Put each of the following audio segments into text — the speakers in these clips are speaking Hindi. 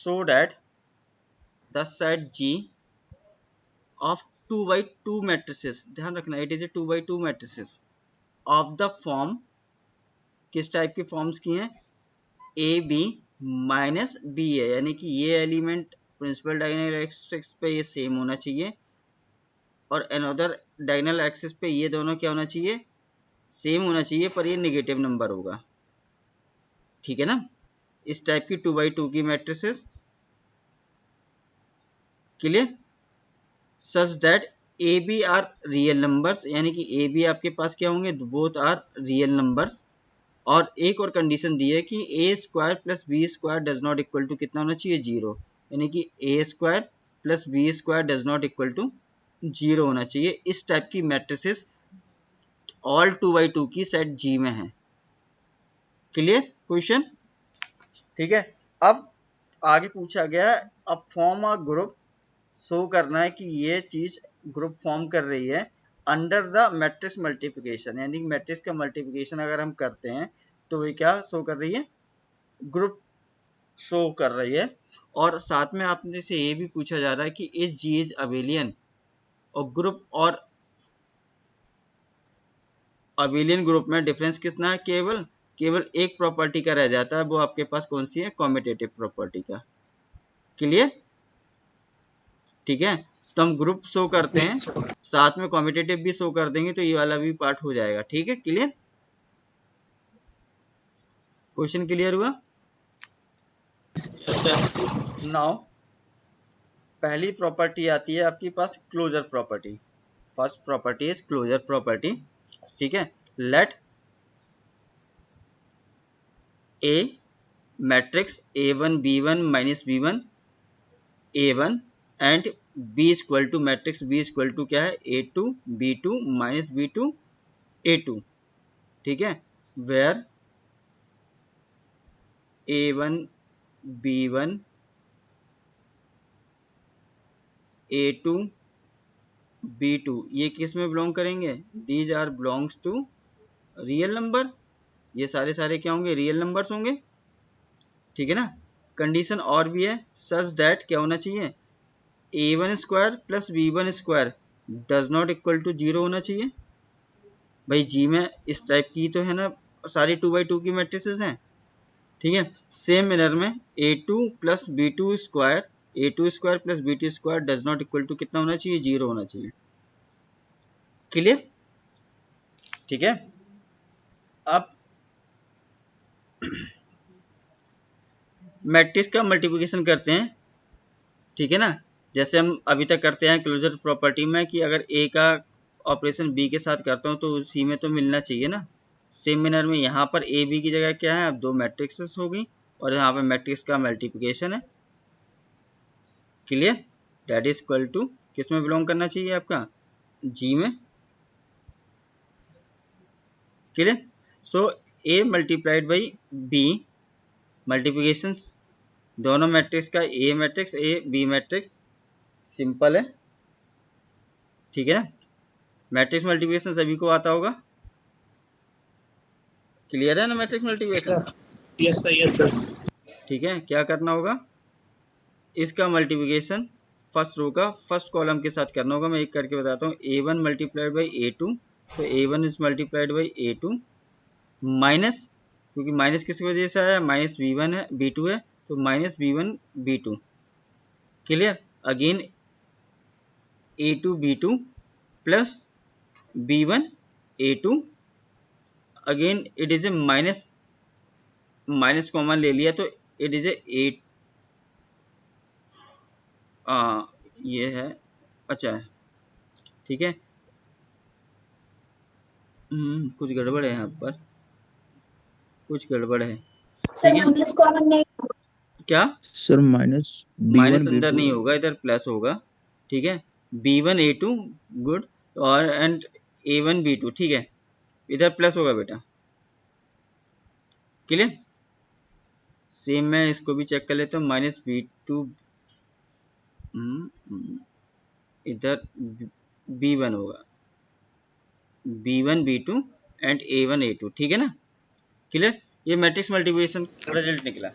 so that the set G of 2 by 2 matrices, ध्यान रखना it is A 2 by 2 matrices of the form, किस टाइप की फॉर्म्स की हैं, ए बी माइनस बी है, यानी कि ये एलिमेंट प्रिंसिपल डायगोनल एक्सिस पे ये सेम होना चाहिए और अनदर डायगोनल एक्सिस पे ये दोनों क्या होना चाहिए, सेम होना चाहिए, पर ये नेगेटिव नंबर होगा, ठीक है ना। इस टाइप की 2 by 2 की matrices, clear, such that A B are real numbers, यानी कि ए बी आपके पास क्या होंगे, बोथ आर रियल नंबर्स। और एक और कंडीशन दी है कि A square plus B square does not equal to कितना होना चाहिए, 0, यानी कि A square plus B square does not equal to 0 होना चाहिए। इस टाइप की मैट्रिसेस ऑल 2 by 2 की सेट जी में है। क्लियर क्वेश्चन, ठीक है। अब आगे पूछा गया है, अब फॉर्म अ ग्रुप, शो करना है कि ये चीज ग्रुप फॉर्म कर रही है अंडर द मैट्रिक्स मल्टीप्लिकेशन, यानी मैट्रिक्स का मल्टीप्लिकेशन अगर हम करते हैं तो ये क्या शो कर रही है, ग्रुप शो कर रही है। और साथ में आपने से ये भी पूछा जा रहा है कि इस जी इज अबेलियन, और ग्रुप और अबेलियन ग्रुप में डिफरेंस कितना है, केवल एक प्रॉपर्टी का रह जाता है, वो आपके पास कौन सी है, कॉम्यूटेटिव प्रॉपर्टी का। क्लियर, ठीक है। तो हम ग्रुप शो करते हैं, साथ में कॉम्पिटेटिव भी शो कर देंगे तो ये वाला भी पार्ट हो जाएगा, ठीक है। क्लियर, क्वेश्चन क्लियर हुआ। नाउ पहली प्रॉपर्टी आती है आपके पास closure property. First property is closure property, ठीक है। Let a matrix A1 B1 minus B1 A1 and B equal to matrix B equal to क्या है, A2 B2 minus B2 A2, ठीक है। Where A1 B1 A2 B2 ये किस में बिलोंग करेंगे, these are belongs to real number, ये सारे क्या होंगे, रियल नंबर्स होंगे, ठीक है ना। कंडीशन और भी है, सच दैट क्या होना चाहिए, A1 square plus B1 square does not equal to 0 होना चाहिए। भाई जी में इस टाइप की तो है ना, सारी 2 by 2 की मैट्रिसेस हैं, ठीक है। सेम मैनर में A2 plus B2 square A2 square plus B2 square does not equal to कितना होना चाहिए, 0 होना चाहिए। क्लियर, ठीक है। अब मैट्रिक्स का मल्टीप्लिकेशन करते हैं, ठीक है ना, जैसे हम अभी तक करते हैं क्लोजर प्रॉपर्टी में कि अगर ए का ऑपरेशन बी के साथ करता हूँ तो सी में तो मिलना चाहिए ना। सेम मैनर में यहाँ पर ए बी की जगह क्या है, अब दो मैट्रिक्स होगी और यहाँ पर मैट्रिक्स का मल्टीप्लिकेशन है। Clear, that is equal to किस में बिलोंग करना चाहिए आपका, जी में। Clear, so A multiplied by B, multiplication दोनों मैट्रिक्स का, ए बी मैट्रिक्स, सिंपल है, ठीक है ना। मैट्रिक्स मल्टीप्लिकेशन सभी को आता होगा, क्लियर है ना matrix multiplication. Yes sir, yes sir. ठीक है, क्या करना होगा, इसका मल्टीप्लिकेशन फर्स्ट रो का फर्स्ट कॉलम के साथ करना होगा। मैं एक करके बताता हूँ, A1 multiplied by A2, so A1 is multiplied by A2 minus, क्योंकि माइनस किसकी वजह से आया, माइनस B1 है B2 है, तो minus B1 B2। Clear, again A2 B2 plus B1 A2, again it is A minus, minus common ले लिया तो इट इज ए ये है, अच्छा है, ठीक है। कुछ गड़बड़ है यहाँ पर, कुछ गड़बड़ है, ठीक है। माइनस कॉमन नहीं, क्या सर माइनस माइनस B1 अंदर B2 नहीं होगा, इधर प्लस होगा, ठीक है। B1 A2 गुड, और एंड A1 B2, ठीक है, इधर प्लस होगा बेटा। क्लियर, सेम मैं इसको भी चेक कर लेता हूँ, माइनस B2 इधर B1 होगा, B1 B2 and A1 A2, ठीक है ना। क्लियर, ये मैट्रिक्स मल्टीप्लिकेशन का रिजल्ट निकला।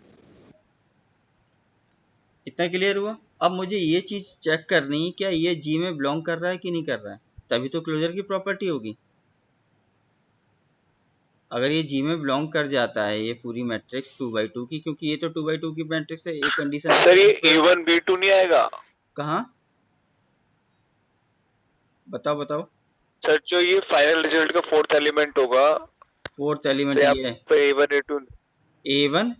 इतना क्लियर हुआ। अब मुझे ये चीज चेक करनी है क्या ये जी में बिलोंग कर रहा है कि नहीं कर रहा है, तभी तो क्लोजर की प्रॉपर्टी होगी। अगर ये जी में बिलोंग कर जाता है ये पूरी मैट्रिक्स 2/2 की, क्योंकि ये तो 2/2 की मैट्रिक्स है, एक कंडीशन तो सर ये satisfy- A1 B2 नहीं आएगा? कहाँ, बताओ बताओ। सर जो ये फाइनल रिजल्ट का फोर्थ एलिमेंट होगा, फोर्थ तो एलिमेंट यहाँ ये है पे A1 A2 A1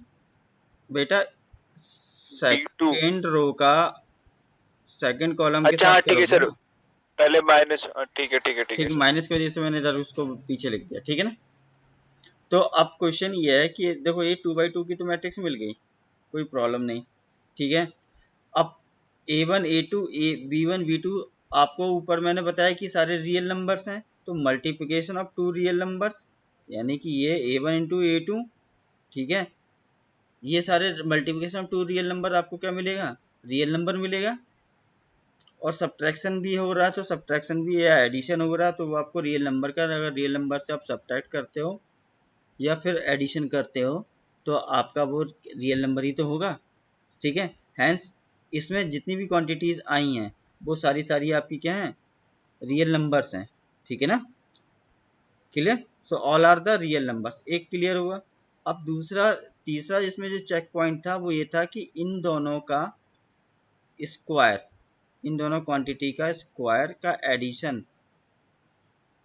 बेटा, B2। सेकेंड रो का सेकंड कॉलम के अच्छा साथ हाँ ठीक है करोगे सर, ना। पहले माइनस, ठीक है ठीक है ठीक ठीक है है, सर। माइनस की वजह से मैंने इधर उसको पीछे लिख दिया, ठीक है ना। तो अब क्वेश्चन ये है कि देखो ये 2/2 की तो मैट्रिक्स मिल गई, कोई प्रॉब्लम नहीं, ठीक है। अब A1 A2 B1 B2 आपको ऊपर मैंने बताया कि सारे रियल नंबर्स हैं, तो multiplication of two real numbers, यानी कि ये A1 इंटू A2, ठीक है। ये सारे multiplication of two real number आपको क्या मिलेगा, रियल नंबर मिलेगा। और सब्ट्रैक्शन भी हो रहा है तो सब्ट्रैक्शन भी या एडिशन हो रहा है तो वो आपको रियल नंबर का, अगर रियल नंबर से आप सब्ट्रैक्ट करते हो या फिर एडिशन करते हो तो आपका वो रियल नंबर ही तो होगा, ठीक है। हैंस इसमें जितनी भी क्वांटिटीज आई हैं वो सारी सारी आपकी क्या हैं, रियल नंबर्स हैं, ठीक है ना। Clear, so all are the real numbers, एक क्लियर हुआ। अब दूसरा तीसरा इसमें जो चेक पॉइंट था वो ये था कि इन दोनों का स्क्वायर, इन दोनों क्वांटिटी का स्क्वायर का एडिशन,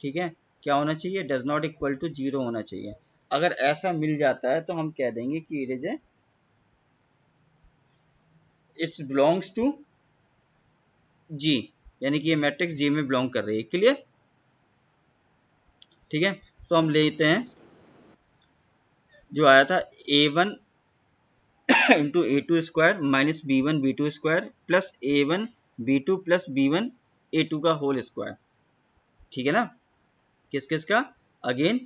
ठीक है, क्या होना चाहिए, डज नॉट इक्वल टू 0 होना चाहिए। अगर ऐसा मिल जाता है तो हम कह देंगे कि it is a, it's belongs to G, यानी कि ये मैट्रिक्स जी में बिलोंग कर रही है। क्लियर, ठीक है। तो हम लेते हैं जो आया था A1 into A2 square minus B1 B2 square plus A1 B2 plus B1 A2 का होल स्क्वायर, ठीक है ना। किस किस का, अगेन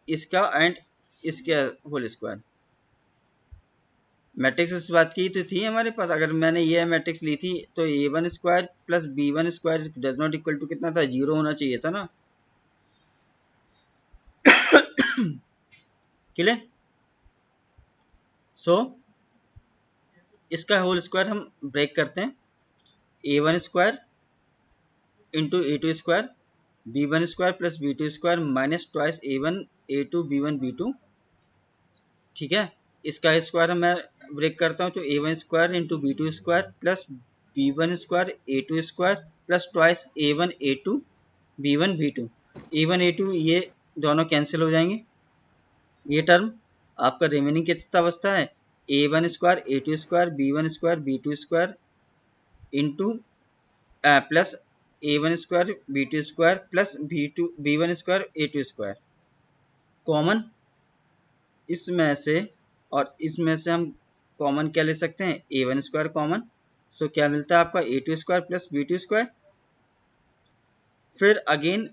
इसका एंड इसके होल स्क्वायर। मैट्रिक्स इस बात की तो थी हमारे पास, अगर मैंने ये मैट्रिक्स ली थी तो A1 square plus B1 square does not equal to कितना था, 0 होना चाहिए था ना। क्लियर, सो इसका होल स्क्वायर हम ब्रेक करते हैं, A1 square into A2 square B1 square plus B2 square minus twice A1 A2 B1 B2, ठीक है। इसका स्क्वायर मैं ब्रेक करता हूँ तो A1 square into B2 square plus B1 square A2 square plus twice A1 A2 B1 B2, A1 A2 ये दोनों कैंसिल हो जाएंगे, ये टर्म आपका रिमेनिंग कितना बचता है, A1 square A2 square B1 square B2 square into plus A1 square B2 square plus B1 square A2 square, common इसमें से, और इसमें से हम कॉमन क्या ले सकते हैं, A1 स्क्वायर कॉमन, सो क्या मिलता है आपका A2 square plus B2 square. फिर अगेन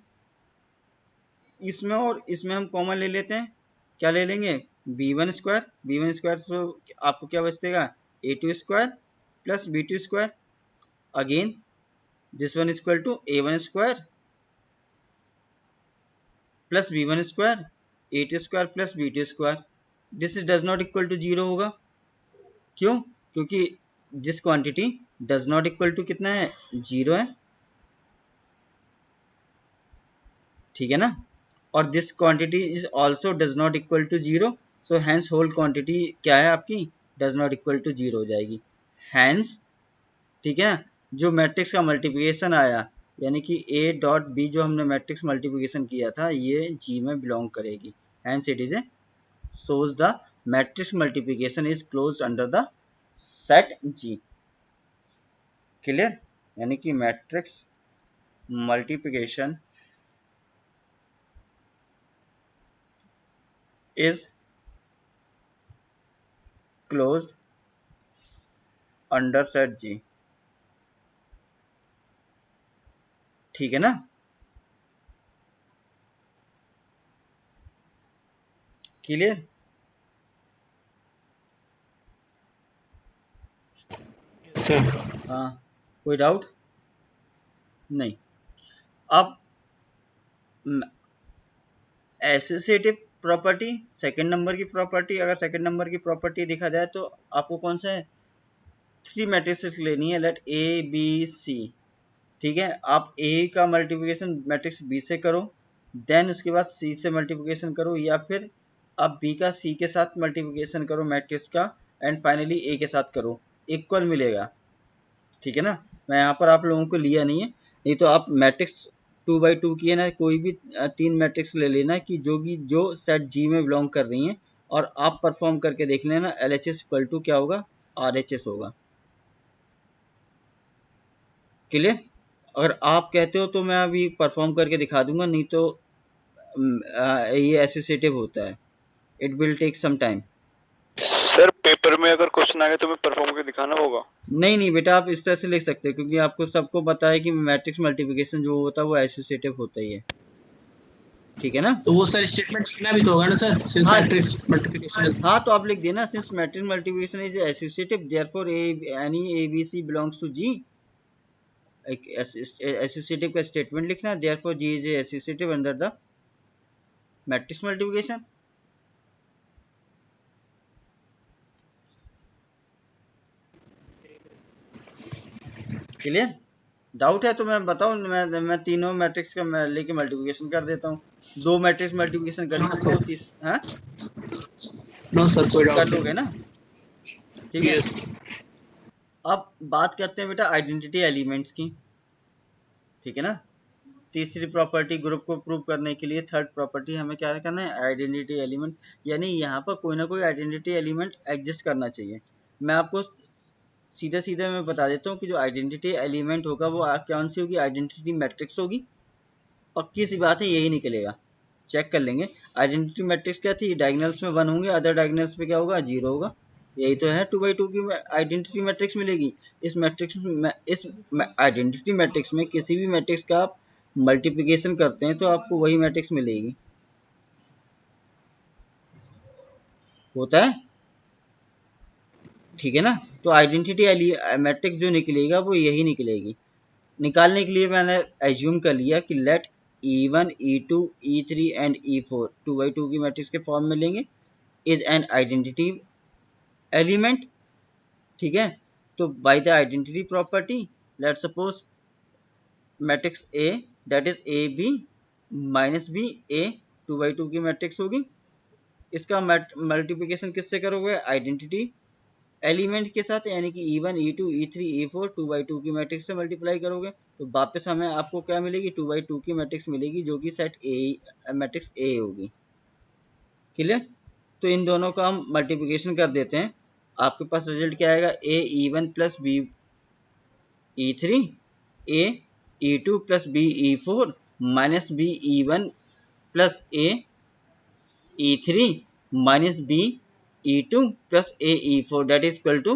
इसमें और इसमें हम कॉमन ले लेते हैं, क्या ले लेंगे, B1 स्क्वायर तो आपको क्या बचतेगा, A2 square plus B2 square, again this one equal to A1 square plus B1 square A2 square plus B2 square, this does not equal to 0 होगा, क्यों, क्योंकि this quantity does not equal to कितना है, 0 है, ठीक है ना। और this quantity is also does not equal to 0, so hence whole quantity क्या है आपकी, डज नॉट इक्वल टू 0 हो जाएगी। हैंस, ठीक है ना, जो मैट्रिक्स का मल्टीप्लिकेशन आया यानी कि A डॉट B जो हमने मैट्रिक्स मल्टीप्लिकेशन किया था ये G में बिलोंग करेगी, hence it is a shows the matrix multiplication is closed under the set G। Clear, यानी कि matrix multiplication is closed under set G, ठीक है ना। क्लियर, सर हाँ, कोई डाउट नहीं। अब एसोसिएटिव प्रॉपर्टी, सेकंड नंबर की प्रॉपर्टी, अगर सेकंड नंबर की प्रॉपर्टी देखा जाए तो आपको कौन सा है, 3 मैट्रिक्स लेनी है, लेट ए बी सी, ठीक है। आप ए का मल्टीप्लिकेशन मैट्रिक्स बी से करो, देन उसके बाद सी से मल्टीप्लिकेशन करो, या फिर आप बी का सी के साथ मल्टीप्लिकेशन करो मैट्रिक्स का, एंड फाइनली ए के साथ करो, इक्वल मिलेगा, ठीक है ना। मैं यहाँ पर आप लोगों को लिया नहीं है, नहीं तो आप मैट्रिक्स 2x2 की है ना, कोई भी 3 मैट्रिक्स ले लेना कि जो सेट जी में बिलोंग कर रही हैं, और आप परफॉर्म करके देख लेना, L H S equal to क्या होगा, आर एच एस होगा। क्लियर? अगर आप कहते हो तो मैं अभी परफॉर्म करके दिखा दूंगा, नहीं तो ये एसोसिएटिव होता है, it will take some time. Sir paper में अगर क्वेश्चन आ गया तो मैं परफॉर्म करके दिखाना होगा? नहीं नहीं बेटा, आप इस तरह से लिख सकते हो, क्योंकि आपको सबको पता है कि मैट्रिक्स मल्टीप्लिकेशन जो होता है वो एसोसिएटिव होता ही है, ठीक है ना। तो वो सर स्टेटमेंट लिखना भी तो होगा ना सर, सिंस हाँ मैट्रिक्स मल्टीप्लिकेशन। हाँ, तो आप लिख देना, since matrix multiplication is associative therefore any A B C belongs to G. एक एसोसिएटिव का स्टेटमेंट लिखना, therefore G is associative under the matrix multiplication. Clear? Doubt है तो मैं बताऊं, मैं तीनों मैट्रिक्स का मैं लेके मल्टीप्लिकेशन कर देता हूँ, 2 मैट्रिक्स मल्टीप्लिकेशन कर ही चुका हूँ, तीस हाँ नो सर कोई डाउट कर नहीं। लोगे ना, ठीक है। यस। अब बात करते हैं बेटा आइडेंटिटी एलिमेंट्स की, ठीक है ना। तीसरी प्रॉपर्टी ग्रुप को प्रूव करने के लिए, थर्ड प्रॉपर्टी हमें क्या करना है, आइडेंटिटी एलिमेंट, यानी यहाँ पर कोई ना कोई आइडेंटिटी एलिमेंट एग्जिस्ट करना चाहिए। मैं आपको सीधे सीधे मैं बता देता हूँ कि जो आइडेंटिटी एलिमेंट होगा वो कौन सी होगी, आइडेंटिटी मैट्रिक्स होगी, पक्की सी बात है, यही निकलेगा, चेक कर लेंगे। आइडेंटिटी मैट्रिक्स क्या थी, डायगोनल्स में 1 होंगे, अदर डायगोनल्स पे क्या होगा, 0 होगा, यही तो है 2x2 की आइडेंटिटी मैट्रिक्स मिलेगी। इस मैट्रिक्स में, इस आइडेंटिटी मैट्रिक्स में किसी भी मैट्रिक्स का आप मल्टीप्लिकेशन करते हैं तो आपको वही मैट्रिक्स मिलेगी, होता है, ठीक है ना। तो आइडेंटिटी मैट्रिक्स जो निकलेगा वो यही निकलेगी। निकालने के लिए मैंने एज्यूम कर लिया कि late E1, E2, E3 and E4 2x2 की मैट्रिक्स के फॉर्म में लेंगे, इज एन आइडेंटिटी एलिमेंट, ठीक है। तो by the identity property, let suppose matrix A that is A B minus B A 2x2 की मैट्रिक्स होगी, इसका मल्टीप्लिकेशन किससे करोगे, आइडेंटिटी एलिमेंट के साथ, यानी कि E1, E2, E3, E4 2x2 की मैट्रिक्स से मल्टीप्लाई करोगे, तो वापस हमें आपको क्या मिलेगी, 2x2 की मैट्रिक्स मिलेगी, जो कि सेट ए मैट्रिक्स ए होगी। क्लियर? तो इन दोनों का हम मल्टीप्लिकेशन कर देते हैं, आपके पास रिजल्ट क्या आएगा, A E1 plus B E3, A E2 plus B E4 minus B E1 plus A E3 minus B E2 plus A E4 that is equal to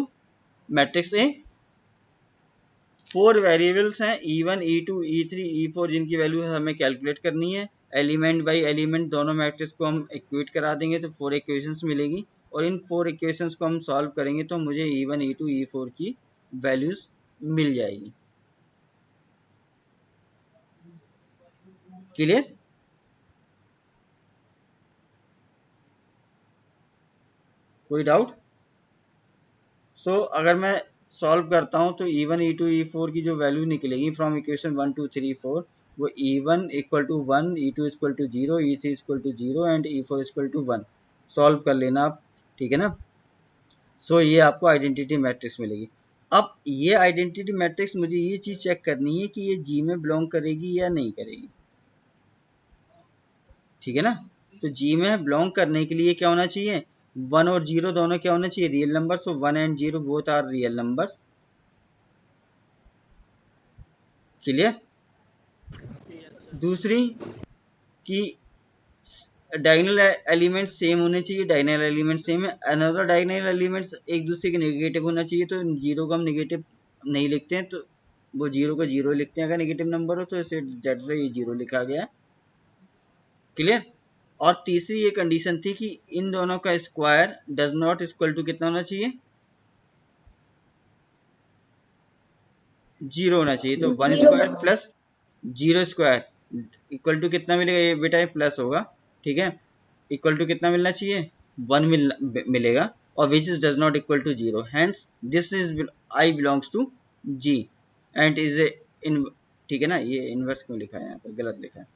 matrix A. 4 variables हैं E1, E2, E3, E4 जिनकी वैल्यू हमें कैलकुलेट करनी है, एलिमेंट बाई एलिमेंट दोनों मैट्रिक्स को हम इक्वेट करा देंगे तो 4 इक्वेशंस मिलेगी, और इन 4 इक्वेशंस को हम सॉल्व करेंगे तो मुझे E1, E2, E4 की वैल्यूज मिल जाएगी। क्लियर? कोई डाउट? सो अगर मैं सॉल्व करता हूँ तो E1, E2, E4 की जो वैल्यू निकलेगी फ्रॉम इक्वेशन 1 2 3 4, वो E1 equal to 1, E2 equal to 0, E3 equal to 0 and E4 equal to 1। Solve कर लेना आप, ठीक है ना। सो ये आपको आइडेंटिटी मैट्रिक्स मिलेगी। अब ये आइडेंटिटी मैट्रिक्स मुझे ये चीज़ चेक करनी है कि ये जी में बिलोंग करेगी या नहीं करेगी, ठीक है ना। तो जी में बिलोंग करने के लिए क्या होना चाहिए, 1 और 0 दोनों क्या होना चाहिए, रियल नंबर्स, तो 1 and 0 both are real numbers. Clear? दूसरी कि डायगोनल एलिमेंट्स सेम होने चाहिए, डायगोनल एलिमेंट सेम है, अनदर डायगोनल एलिमेंट्स एक दूसरे के नेगेटिव होना चाहिए, तो 0 को हम नेगेटिव नहीं लिखते हैं, तो वो 0 को 0 लिखते हैं अगर नेगेटिव नंबर हो, तो इसे दैट्स व्हाई ये 0 लिखा गया। क्लियर? और तीसरी ये कंडीशन थी कि इन दोनों का square does not equal to कितना होना चाहिए, 0 होना चाहिए, तो 1 square plus 0 square equal to कितना मिलेगा, ये बेटा ये प्लस होगा, ठीक है, इक्वल टू कितना मिलना चाहिए, 1 मिलेगा, or which is does not equal to 0. Hence this is I belongs to G and is a in, ठीक है ना, ये इनवर्स क्यों लिखा है यहाँ पर, गलत लिखा है,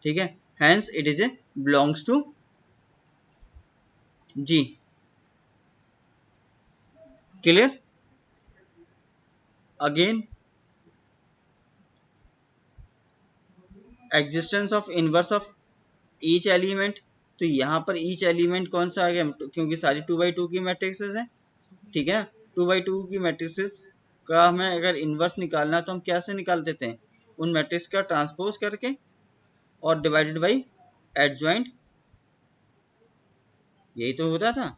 ठीक है, hence it is a belongs to G. Clear? Again, existence of inverse of each element. तो यहाँ पर each element कौन सा आ गया, क्योंकि सारी 2x2 की मैट्रिक्सेस हैं, ठीक है ना, 2x2 की मैट्रिक्सेस का हमें अगर इन्वर्स निकालना है तो हम कैसे निकाल देते हैं, उन मैट्रिक्स का ट्रांसपोज करके और डिवाइडेड बाई एडजॉइंट, यही तो होता था,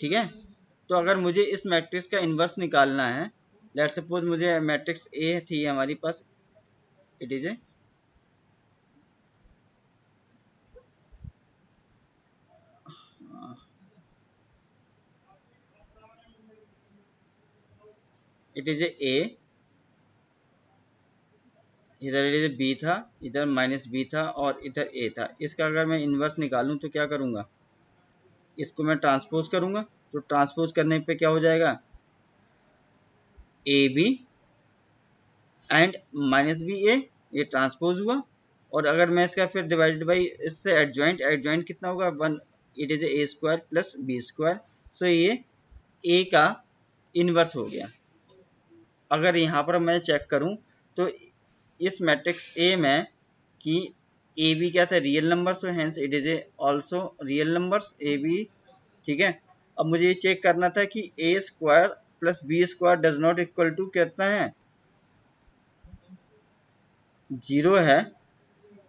ठीक है। तो अगर मुझे इस मैट्रिक्स का इन्वर्स निकालना है, लेट सपोज मुझे मैट्रिक्स ए थी हमारी पास, इट इज ए ए, इधर इट इज बी था, इधर माइनस बी था और इधर ए था। इसका अगर मैं इन्वर्स निकालूं तो क्या करूंगा, इसको मैं ट्रांसपोज करूंगा, तो ट्रांसपोज करने पे क्या हो जाएगा, A B and minus B A, ये ट्रांसपोज हुआ। और अगर मैं इसका फिर डिवाइडेड बाई इससे एडजॉइंट, एडजॉइंट कितना होगा, 1, it is A square plus B square, so ये ए का इन्वर्स हो गया। अगर यहाँ पर मैं चेक करूँ तो इस मैट्रिक्स ए में कि ए बी क्या था, रियल नंबर्स, तो hence it is a also real numbers A B, ठीक है। अब मुझे ये चेक करना था कि A square plus B square does not equal to कितना है, 0 है,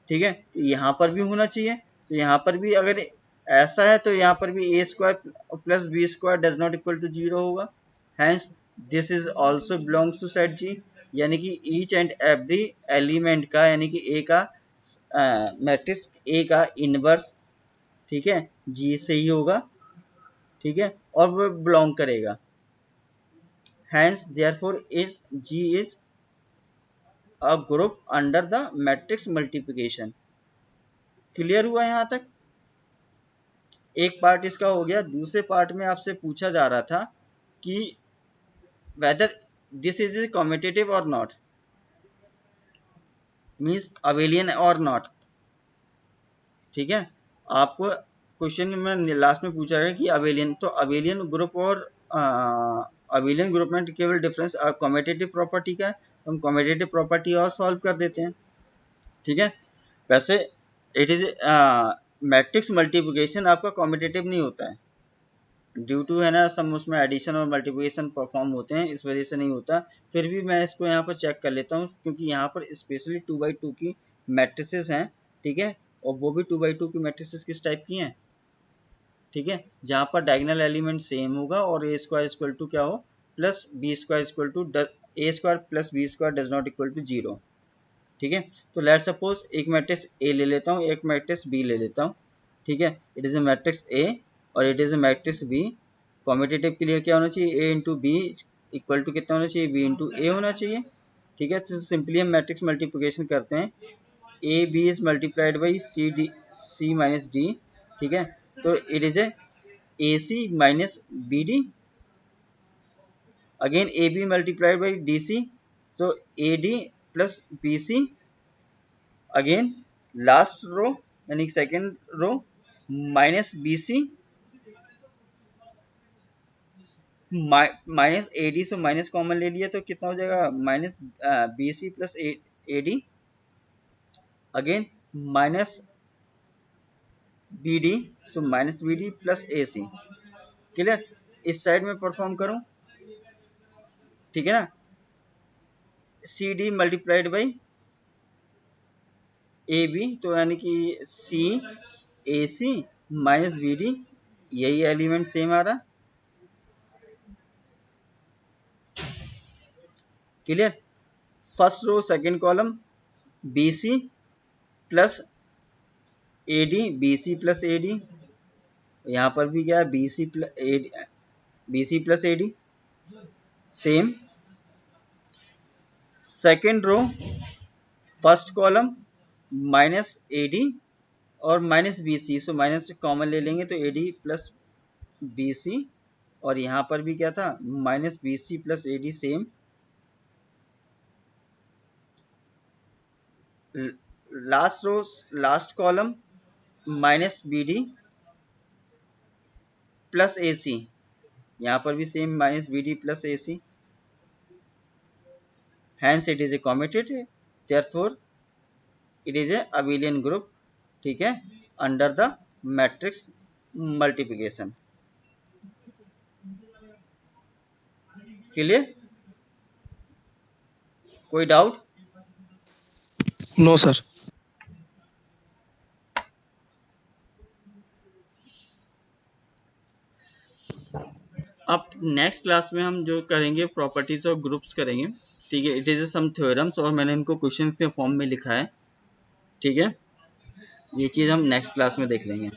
ठीक है। तो यहाँ पर भी होना चाहिए, तो यहाँ पर भी अगर ऐसा है तो यहाँ पर भी A square plus B square does not equal to 0 होगा। Hence this is also belongs to set G, यानी कि ईच एंड एवरी एलिमेंट का, यानी कि ए का मैट्रिक्स ए का इनवर्स, ठीक है, जी से ही होगा, ठीक है, और वो बिलोंग करेगा। Hence therefore is G is a group under the matrix multiplication. Clear हुआ यहाँ तक? एक पार्ट इसका हो गया। दूसरे पार्ट में आपसे पूछा जा रहा था कि whether this is a competitive और नॉट, मीन्स अवेलियन और नॉट, ठीक है। आपको क्वेश्चन में लास्ट में पूछा गया कि अवेलियन, तो अवेलियन ग्रुप और अवेलियन ग्रुप में केवल डिफरेंस कॉम्पिटिटिव प्रॉपर्टी का है, तो हम कॉम्पिटिटिव प्रॉपर्टी और सॉल्व कर देते हैं, ठीक है। वैसे इट इज मैट्रिक्स मल्टीप्लिकेशन आपका कॉम्पिटिटिव नहीं होता है, ड्यू टू है ना सम उसमें एडिशन और मल्टीप्लिकेशन परफॉर्म होते हैं, इस वजह से नहीं होता। फिर भी मैं इसको यहाँ पर चेक कर लेता हूँ, क्योंकि यहाँ पर स्पेशली 2x2 की मैट्रिसेस हैं, ठीक है, और वो भी 2x2 की मैट्रिसेस किस टाइप की हैं, ठीक है, जहाँ पर डायगोनल एलिमेंट सेम होगा और ए स्क्वायर इक्वल टू क्या हो, plus B square equal to A square plus B square does not equal to 0, ठीक है। तो लेट सपोज एक मैट्रिक्स ए ले लेता हूँ, एक मैट्रिक्स बी ले लेता हूँ, ठीक है, it is a matrix A और it is a matrix B. Commutative के लिए क्या होना चाहिए, A into B equal to कितना होना चाहिए, बी इंटू ए होना चाहिए, ठीक है। तो सिंपली हम मैट्रिक्स मल्टीप्लिकेशन करते हैं, A B is multiplied by C D, C minus D, ठीक है। तो it is A C minus B D, again A B multiplied by D C, so A D plus B C, again last row यानी second row minus B C minus A D, से माइनस कॉमन ले लिया तो कितना हो जाएगा, minus B C plus A D, again minus B D, so minus B D plus A C. Clear? इस साइड में परफॉर्म करूं, ठीक है ना, C D multiplied by A B, तो यानी कि C A C minus B D, यही एलिमेंट सेम आ रहा, clear. First row second column B C plus A D, B C plus A D, यहाँ पर भी क्या है, B C plus A D same. Second row first column minus A D और माइनस बी सी, सो माइनस कॉमन ले लेंगे तो A D plus B C, और यहाँ पर भी क्या था minus B C plus A D same, last row last column minus B D plus A C, यहाँ पर भी same minus B D plus A C, hence it is a commutative, therefore it is a abelian group, ठीक है, under the matrix multiplication. Clear? कोई डाउट? No sir. अब नेक्स्ट क्लास में हम जो करेंगे प्रॉपर्टीज ऑफ ग्रुप्स करेंगे, ठीक है, इट इज सम थ्योरम्स, और मैंने इनको क्वेश्चन के फॉर्म में लिखा है, ठीक है, ये चीज़ हम नेक्स्ट क्लास में देख लेंगे।